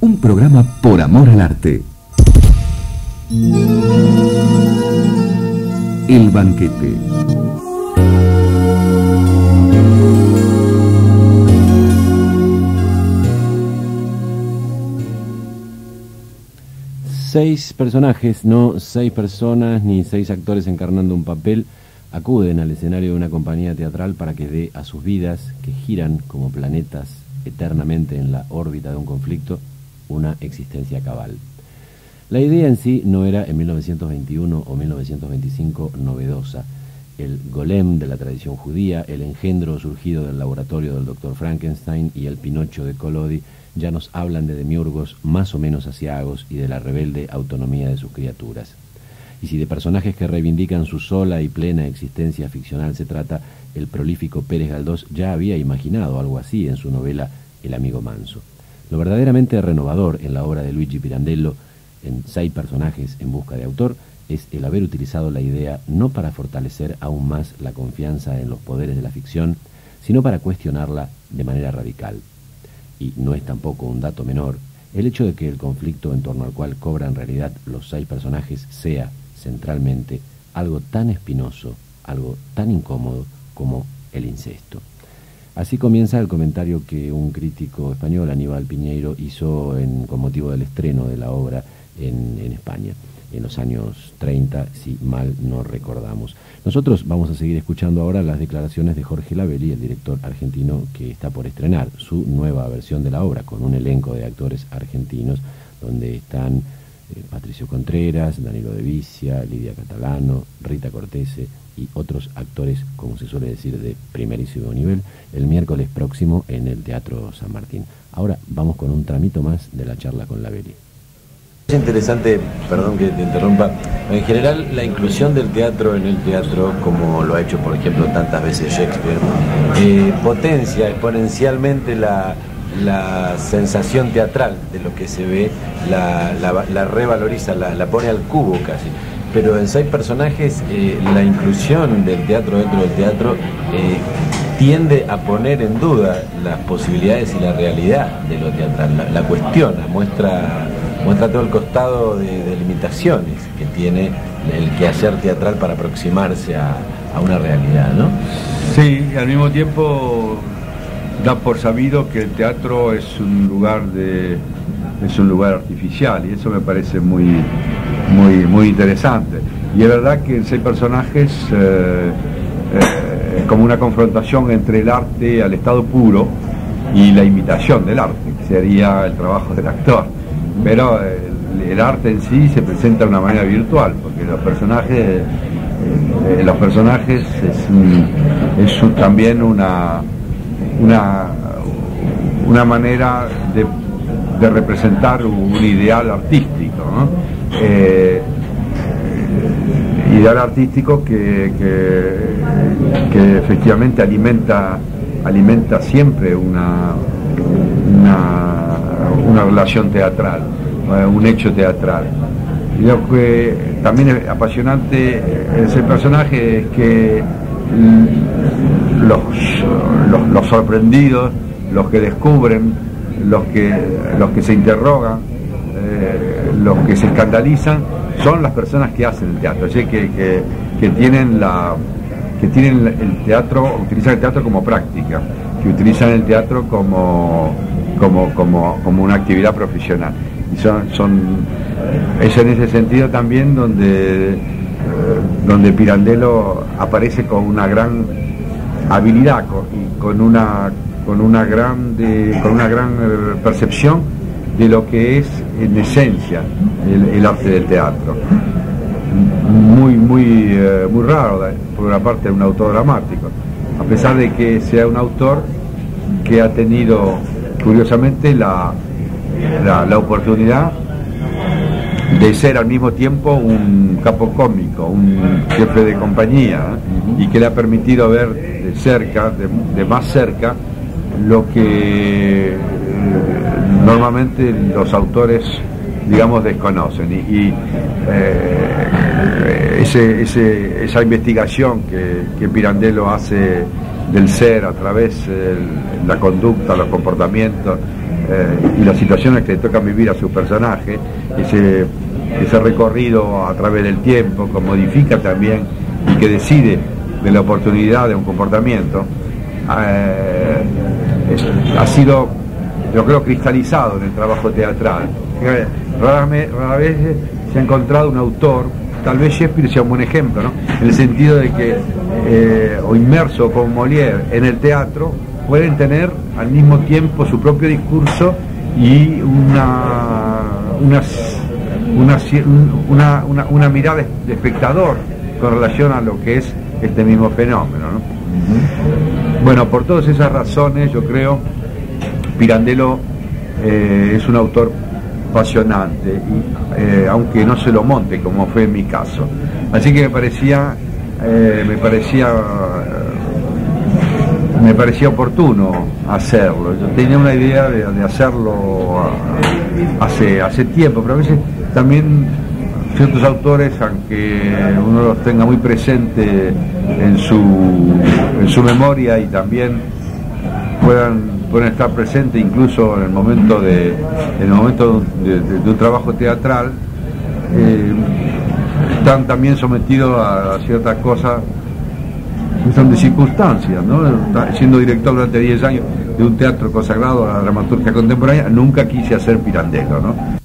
un programa por amor al arte. El banquete. Seis personajes, no 6 personas ni 6 actores encarnando un papel, acuden al escenario de una compañía teatral para que dé a sus vidas, que giran como planetas eternamente en la órbita de un conflicto, una existencia cabal. La idea en sí no era en 1921 o 1925 novedosa. El golem de la tradición judía, el engendro surgido del laboratorio del Dr. Frankenstein y el Pinocho de Collodi ya nos hablan de demiurgos más o menos aciagos y de la rebelde autonomía de sus criaturas. Y si de personajes que reivindican su sola y plena existencia ficcional se trata, el prolífico Pérez Galdós ya había imaginado algo así en su novela El amigo manso. Lo verdaderamente renovador en la obra de Luigi Pirandello, en 6 personajes en busca de autor, es el haber utilizado la idea no para fortalecer aún más la confianza en los poderes de la ficción, sino para cuestionarla de manera radical. Y no es tampoco un dato menor el hecho de que el conflicto en torno al cual cobran realidad los 6 personajes sea, centralmente, algo tan espinoso, algo tan incómodo como el incesto. Así comienza el comentario que un crítico español, Aníbal Piñeiro, hizo con motivo del estreno de la obra en España, en los años 30, si mal no recordamos. Nosotros vamos a seguir escuchando ahora las declaraciones de Jorge Labelli, el director argentino que está por estrenar su nueva versión de la obra, con un elenco de actores argentinos, donde están Patricio Contreras, Danilo De Vicia, Lidia Catalano, Rita Cortese y otros actores, como se suele decir, de primerísimo nivel, el miércoles próximo en el Teatro San Martín. Ahora vamos con un tramito más de la charla con Labelli. Es interesante, perdón que te interrumpa, en general la inclusión del teatro en el teatro, como lo ha hecho por ejemplo tantas veces Shakespeare, potencia exponencialmente la sensación teatral de lo que se ve, la revaloriza, la pone al cubo casi. Pero en 6 personajes la inclusión del teatro dentro del teatro tiende a poner en duda las posibilidades y la realidad de lo teatral, la cuestiona, muestra todo el costado de limitaciones que tiene el quehacer teatral para aproximarse a una realidad, ¿no? Sí, y al mismo tiempo da por sabido que el teatro es un lugar artificial, y eso me parece muy interesante. Y es verdad que en 6 personajes es como una confrontación entre el arte al estado puro y la imitación del arte, que sería el trabajo del actor. Pero el arte en sí se presenta de una manera virtual, porque los personajes es también una manera de representar un ideal artístico, ¿no? Ideal artístico que efectivamente alimenta siempre una relación teatral, un hecho teatral. Y lo que también es apasionante en ese personaje es que los sorprendidos, los que descubren, los que se interrogan, los que se escandalizan, son las personas que hacen el teatro, así que tienen el teatro, utilizan el teatro como práctica, que utilizan el teatro como una actividad profesional. Y es en ese sentido también donde Pirandello aparece con una gran habilidad y con una gran percepción de lo que es en esencia el arte del teatro. Muy raro por una parte de un autor dramático, a pesar de que sea un autor que ha tenido curiosamente la oportunidad de ser al mismo tiempo un capo cómico, un jefe de compañía, y que le ha permitido ver de cerca, de más cerca, lo que normalmente los autores, digamos, desconocen. Esa investigación que Pirandello hace del ser a través de la conducta, los comportamientos, y las situaciones que le tocan vivir a su personaje, ese recorrido a través del tiempo, que modifica también y que decide de la oportunidad de un comportamiento, ha sido, yo creo, cristalizado en el trabajo teatral. Rara vez se ha encontrado un autor, tal vez Shakespeare sea un buen ejemplo, ¿no? En el sentido de que, o inmerso como Molière en el teatro, pueden tener al mismo tiempo su propio discurso y una mirada de espectador con relación a lo que es este mismo fenómeno, ¿no? Bueno, por todas esas razones yo creo Pirandello es un autor apasionante, y, aunque no se lo monte como fue en mi caso. Así que me parecía oportuno hacerlo. Yo tenía una idea de hacerlo hace tiempo, pero a veces también ciertos autores, aunque uno los tenga muy presente en su memoria y también puedan estar presentes incluso en el momento de un trabajo teatral, están también sometidos a ciertas cosas que son de circunstancias, ¿no? Siendo director durante 10 años de un teatro consagrado a la dramaturgia contemporánea, nunca quise hacer Pirandello, ¿no?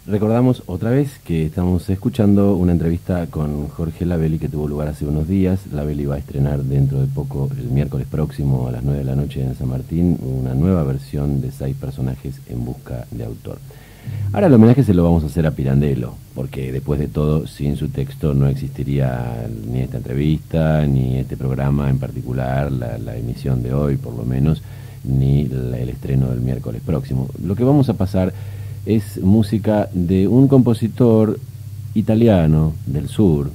Recordamos otra vez que estamos escuchando una entrevista con Jorge Lavelli que tuvo lugar hace unos días. Lavelli va a estrenar dentro de poco, el miércoles próximo a las 9 de la noche en San Martín, una nueva versión de 6 personajes en busca de autor. Ahora el homenaje se lo vamos a hacer a Pirandello, porque después de todo, sin su texto no existiría ni esta entrevista, ni este programa en particular, la emisión de hoy por lo menos, ni el estreno del miércoles próximo. Lo que vamos a pasar es música de un compositor italiano del sur,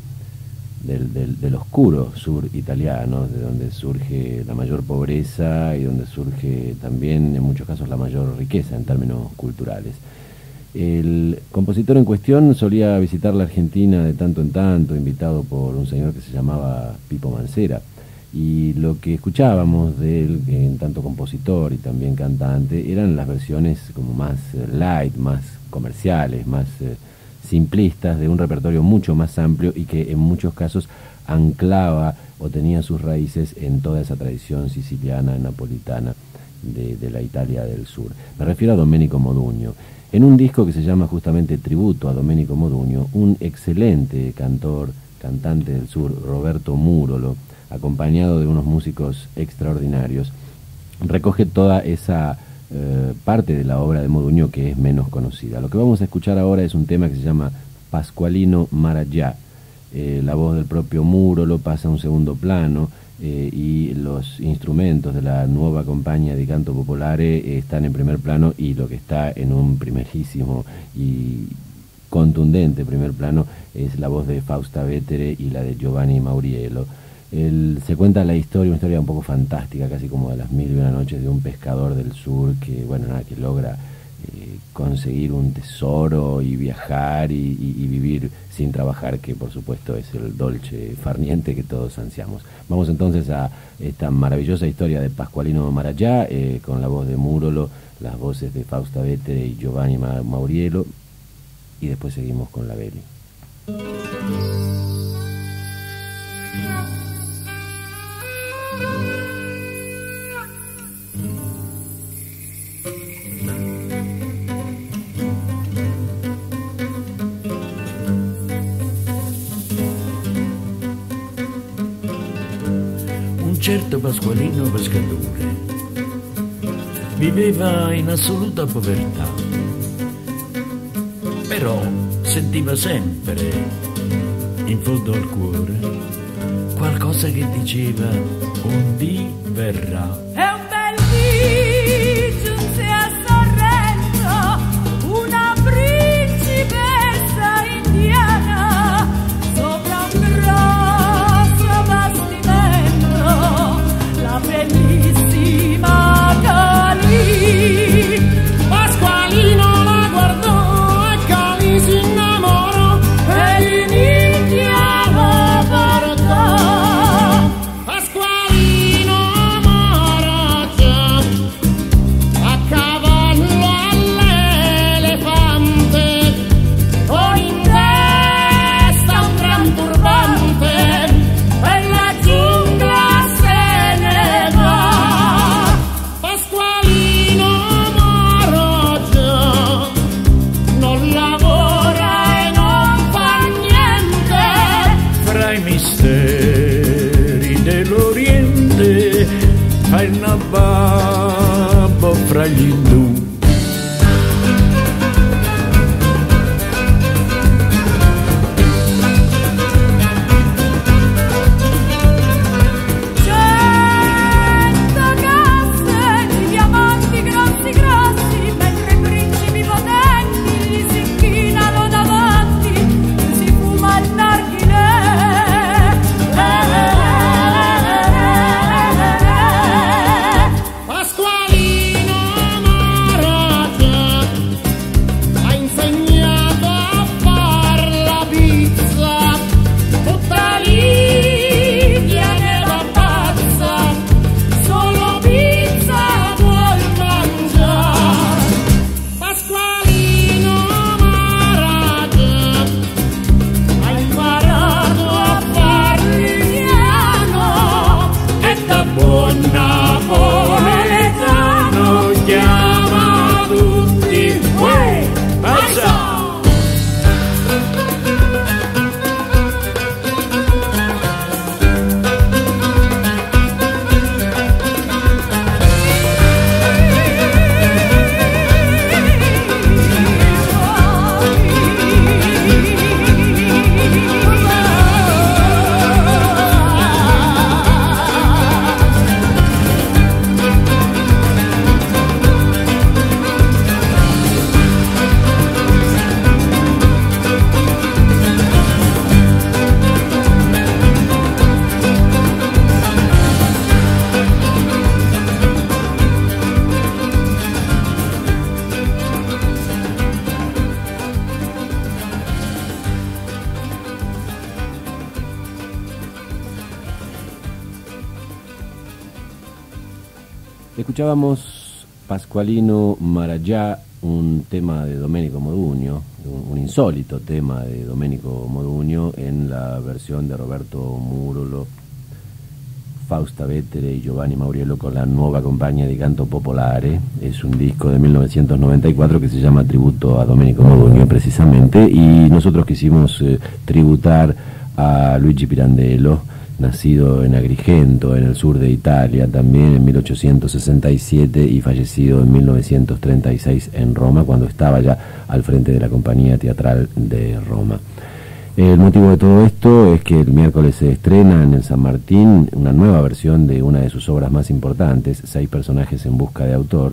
del oscuro sur italiano, de donde surge la mayor pobreza y donde surge también en muchos casos la mayor riqueza en términos culturales. El compositor en cuestión solía visitar la Argentina de tanto en tanto, invitado por un señor que se llamaba Pipo Mancera, y lo que escuchábamos de él, en tanto compositor y también cantante, eran las versiones como más light, más comerciales, más simplistas, de un repertorio mucho más amplio y que en muchos casos anclaba o tenía sus raíces en toda esa tradición siciliana, napolitana de la Italia del sur. Me refiero a Domenico Modugno. En un disco que se llama justamente Tributo a Domenico Modugno, un excelente cantante del sur, Roberto Murolo, acompañado de unos músicos extraordinarios, recoge toda esa parte de la obra de Modugno que es menos conocida. Lo que vamos a escuchar ahora es un tema que se llama Pasqualino Maraggià. La voz del propio Murolo pasa a un segundo plano y los instrumentos de la nueva compañía di canto popolare están en primer plano, y lo que está en un primerísimo y contundente primer plano es la voz de Fausta Vetere y la de Giovanni Mauriello. Se cuenta la historia, una historia un poco fantástica, casi como de las 1001 noches, de un pescador del sur que, bueno, nada, que logra conseguir un tesoro y viajar y vivir sin trabajar, que por supuesto es el dolce farniente que todos ansiamos. Vamos entonces a esta maravillosa historia de Pasqualino Maraggià, con la voz de Murolo, las voces de Fausta Vetere y Giovanni Mauriello, y después seguimos con Lavelli. Certo Pasqualino pescatore viveva in assoluta povertà, però sentiva sempre in fondo al cuore qualcosa che diceva: un dì verrà. È un bel dì giunse a Sorrento una principessa indiana sopra un grosso bastimento, la bellissima Cali. Pasqualino la guardò e Cali si innamorò e in India la portò. Pasqualino amaro fra gli indù. Escuchábamos Pasqualino Maraggià, un tema de Domenico Modugno, un insólito tema de Domenico Modugno en la versión de Roberto Murolo, Fausta Vettere y Giovanni Mauriello con la nueva compañía di canto popolare. Es un disco de 1994 que se llama Tributo a Domenico Modugno precisamente, y nosotros quisimos tributar a Luigi Pirandello, nacido en Agrigento, en el sur de Italia, también en 1867 y fallecido en 1936 en Roma, cuando estaba ya al frente de la compañía teatral de Roma. El motivo de todo esto es que el miércoles se estrena en el San Martín una nueva versión de una de sus obras más importantes, 6 personajes en busca de autor,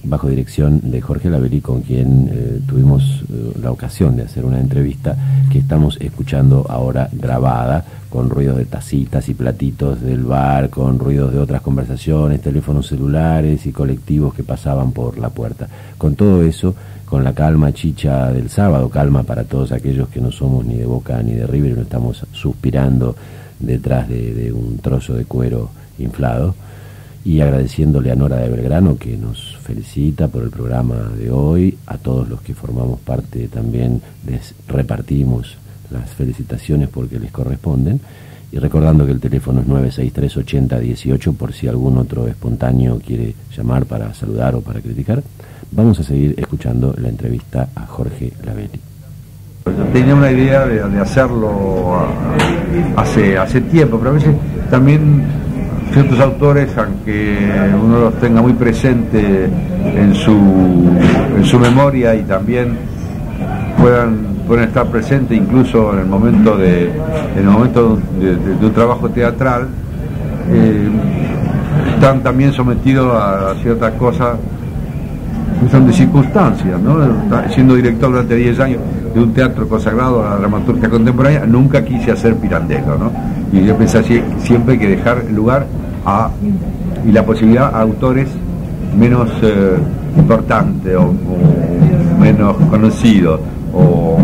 bajo dirección de Jorge Lavelli, con quien tuvimos la ocasión de hacer una entrevista que estamos escuchando ahora grabada, con ruidos de tacitas y platitos del bar, con ruidos de otras conversaciones, teléfonos celulares y colectivos que pasaban por la puerta. Con todo eso, con la calma chicha del sábado, calma para todos aquellos que no somos ni de Boca ni de River, no estamos suspirando detrás de un trozo de cuero inflado, y agradeciéndole a Nora de Belgrano, que nos felicita por el programa de hoy, a todos los que formamos parte también les repartimos las felicitaciones porque les corresponden, y recordando que el teléfono es 963-80-18 por si algún otro espontáneo quiere llamar para saludar o para criticar. Vamos a seguir escuchando la entrevista a Jorge Lavelli. Tenía una idea de hacerlo hace tiempo, pero a veces también ciertos autores, aunque uno los tenga muy presente en su memoria y también puedan estar presentes incluso en el momento de un trabajo teatral, están también sometidos a ciertas cosas que son de circunstancias, ¿no? Siendo director durante 10 años de un teatro consagrado a la dramaturgia contemporánea, nunca quise hacer Pirandello, ¿no? Y yo pensé así, siempre hay que dejar lugar y la posibilidad a autores menos importantes o menos conocidos o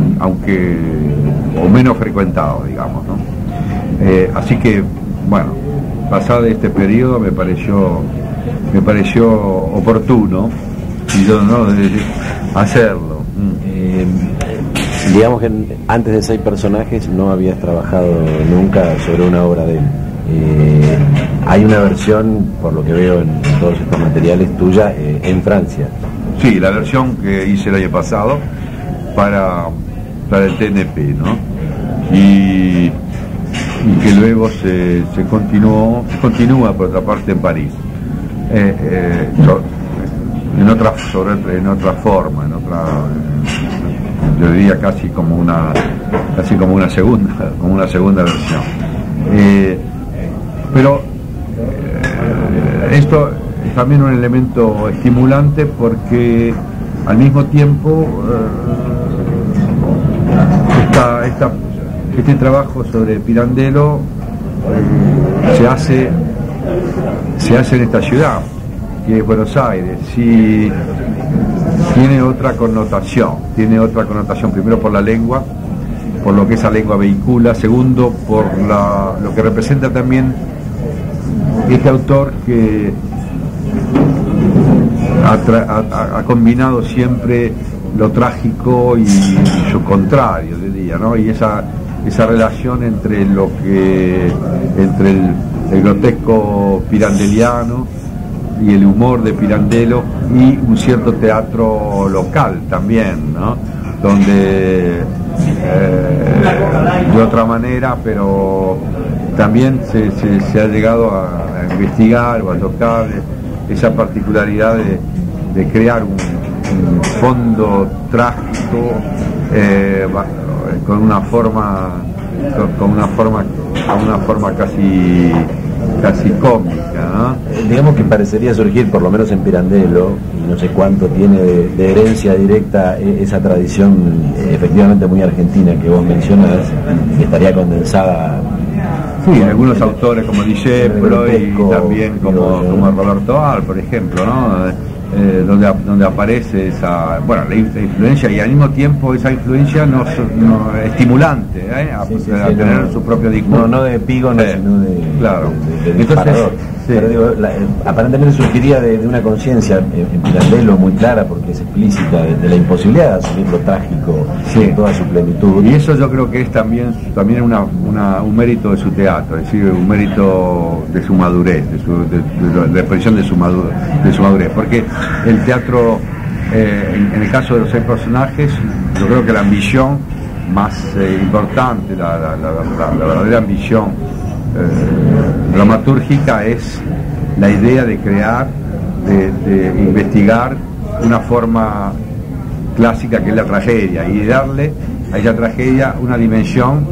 menos frecuentados, digamos, ¿no? Así que, bueno, pasado este periodo me pareció oportuno y yo no hacerlo. Digamos que antes de 6 personajes no habías trabajado nunca sobre una obra de él. Hay una versión, por lo que veo en todos estos materiales, tuya en Francia. Sí, la versión que hice el año pasado para el TNP, ¿no? Y que luego se continúa por otra parte en París. otra forma, yo diría casi como una segunda versión. Pero esto es también un elemento estimulante porque al mismo tiempo este trabajo sobre Pirandello se hace en esta ciudad, que es Buenos Aires. Sí, tiene otra connotación, primero por la lengua, por lo que esa lengua vehicula, segundo por lo que representa también este autor, que ha combinado siempre lo trágico y su contrario, diría, ¿no? Y esa relación entre el grotesco pirandeliano y el humor de Pirandello y un cierto teatro local también, ¿no? Donde de otra manera, pero también se ha llegado a investigar o a tocar esa particularidad de crear un fondo trágico con una forma casi cómica, ¿no? Digamos que parecería surgir, por lo menos en Pirandello, y no sé cuánto tiene de herencia directa esa tradición efectivamente muy argentina que vos mencionas, que estaría condensada. Sí, algunos autores como Di Cepro y también como Roberto Al, por ejemplo, ¿no? Donde aparece la influencia, y al mismo tiempo esa influencia no estimulante, a tener su propio discurso. No de epígono, sino de entonces, pero digo, aparentemente surgiría de una conciencia en Pirandello muy clara, porque es explícita, de la imposibilidad de asumir lo trágico en toda su plenitud. Y eso yo creo que es también un mérito de su teatro, es decir, un mérito de su madurez, de la expresión de su madurez, porque el teatro, en el caso de los 6 personajes, yo creo que la ambición más importante, la verdadera ambición dramatúrgica es la idea de crear, de investigar una forma clásica que es la tragedia, y darle a esa tragedia una dimensión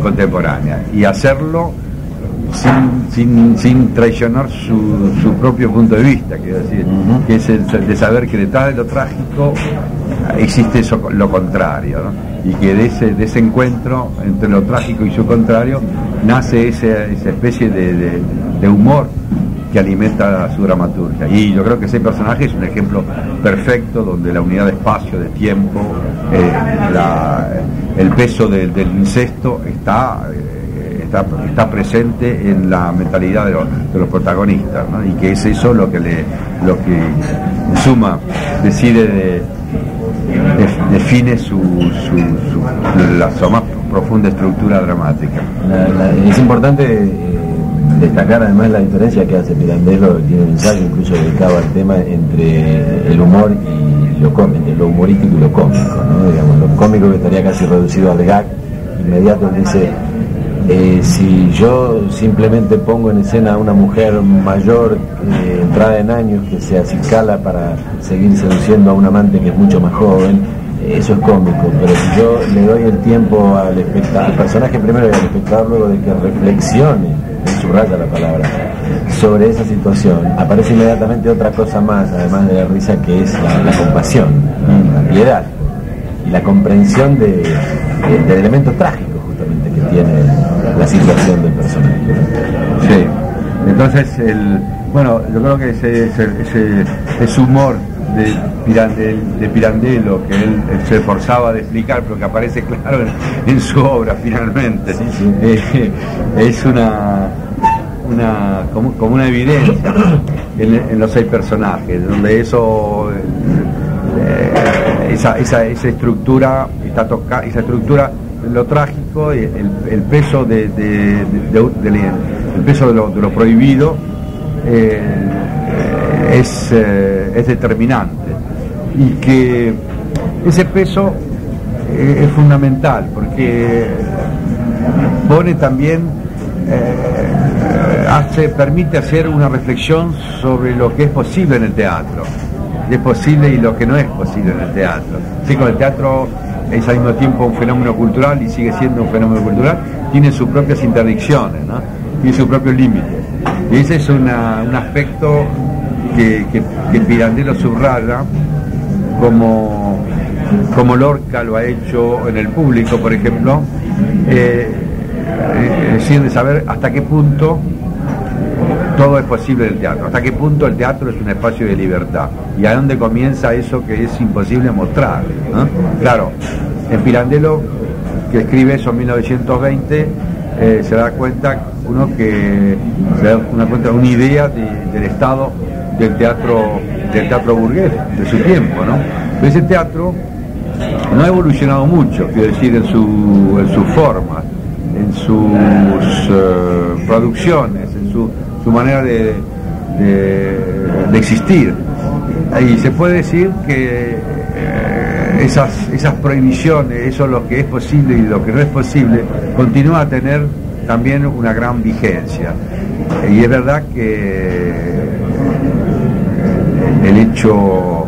contemporánea y hacerlo sin traicionar su propio punto de vista, quiero decir, que es el de saber que detrás de lo trágico existe lo contrario, ¿no? Y que de ese encuentro entre lo trágico y su contrario nace esa especie de humor que alimenta su dramaturgia. Y yo creo que ese personaje es un ejemplo perfecto, donde la unidad de espacio, de tiempo, el peso del incesto está presente en la mentalidad de los protagonistas, ¿no? Y que es eso lo que en suma define su más profunda estructura dramática. Es importante destacar además la diferencia que hace Pirandello, tiene un ensayo incluso dedicado al tema entre el humor y lo cómico, lo humorístico y lo cómico, ¿no? Digamos, lo cómico que estaría casi reducido al gag inmediato. Dice: si yo simplemente pongo en escena a una mujer mayor, entrada en años, que se acicala para seguir seduciendo a un amante que es mucho más joven, eso es cómico. Pero si yo le doy el tiempo al personaje primero y al espectador luego de que reflexione, subraya la palabra, sobre esa situación, aparece inmediatamente otra cosa más, además de la risa, que es la compasión, la piedad y la comprensión de elementos trágicos justamente que tiene la situación del personaje. Sí, entonces yo creo que ese humor de Pirandello, que él se esforzaba de explicar, pero que aparece claro en su obra finalmente, es como una evidencia en los 6 personajes, donde esa estructura está tocada, esa estructura, lo trágico, el peso el peso de lo prohibido es determinante, y que ese peso es fundamental, porque pone también permite hacer una reflexión sobre lo que es posible en el teatro, es posible y lo que no es posible en el teatro. Sí, con el teatro es al mismo tiempo un fenómeno cultural y sigue siendo un fenómeno cultural, tiene sus propias interdicciones, ¿no? Tiene sus propios límites. Y ese es un aspecto que Pirandello subraya, como Lorca lo ha hecho en El Público, por ejemplo, es decir, de saber hasta qué punto todo es posible en el teatro, hasta qué punto el teatro es un espacio de libertad y a dónde comienza eso que es imposible mostrar, ¿no? Claro, en Pirandello, que escribe eso en 1920, se da cuenta una idea del estado del teatro burgués de su tiempo, ¿no? Pero ese teatro no ha evolucionado mucho, quiero decir, en sus formas, en sus producciones, en su manera de existir. Y se puede decir que esas prohibiciones, eso lo que es posible y lo que no es posible, continúa a tener también una gran vigencia. Y es verdad que el hecho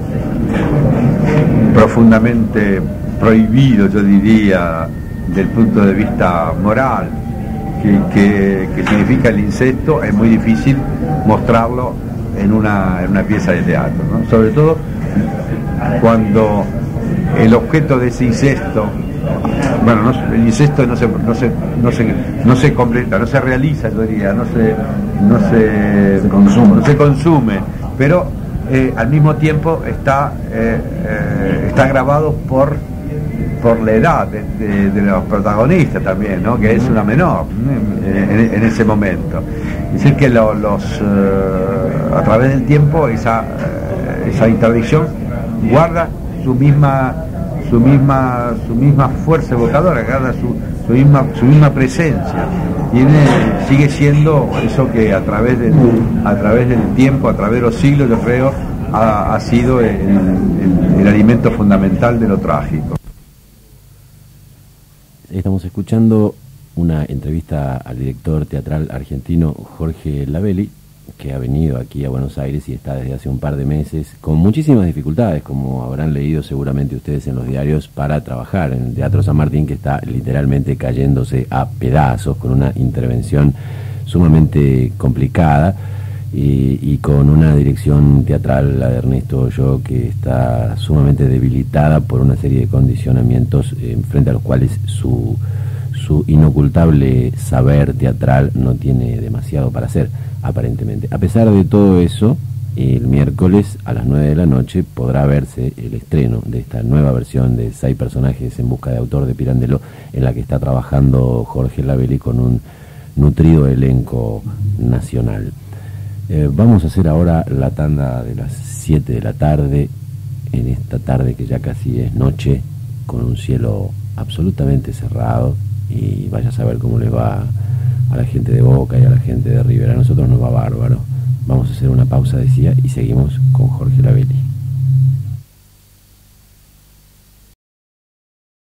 profundamente prohibido, yo diría, del punto de vista moral, que significa el incesto, es muy difícil mostrarlo en una pieza de teatro, ¿no? Sobre todo cuando el objeto de ese incesto, bueno, el incesto no se completa, no se realiza, yo diría, no se consume, pero al mismo tiempo está grabado por la edad de los protagonistas también, ¿no? Que es una menor en ese momento. Es decir, que a través del tiempo esa interdicción guarda su misma fuerza evocadora, guarda su misma presencia. Sigue siendo eso que a través del tiempo, a través de los siglos, yo creo, ha sido el alimento fundamental de lo trágico. Estamos escuchando una entrevista al director teatral argentino Jorge Lavelli, que ha venido aquí a Buenos Aires y está desde hace un par de meses con muchísimas dificultades, como habrán leído seguramente ustedes en los diarios, para trabajar en el Teatro San Martín, que está literalmente cayéndose a pedazos, con una intervención sumamente complicada y con una dirección teatral, la de Ernesto Olló, que está sumamente debilitada por una serie de condicionamientos frente a los cuales su inocultable saber teatral no tiene demasiado para hacer, aparentemente. A pesar de todo eso, el miércoles a las 9 de la noche podrá verse el estreno de esta nueva versión de 6 personajes en busca de autor de Pirandello, en la que está trabajando Jorge Lavelli con un nutrido elenco nacional. Vamos a hacer ahora la tanda de las 7 de la tarde, en esta tarde que ya casi es noche, con un cielo absolutamente cerrado, y vaya a saber cómo le va a la gente de Boca y a la gente de River. A nosotros nos va bárbaro. Vamos a hacer una pausa, decía, y seguimos con Jorge Lavelli.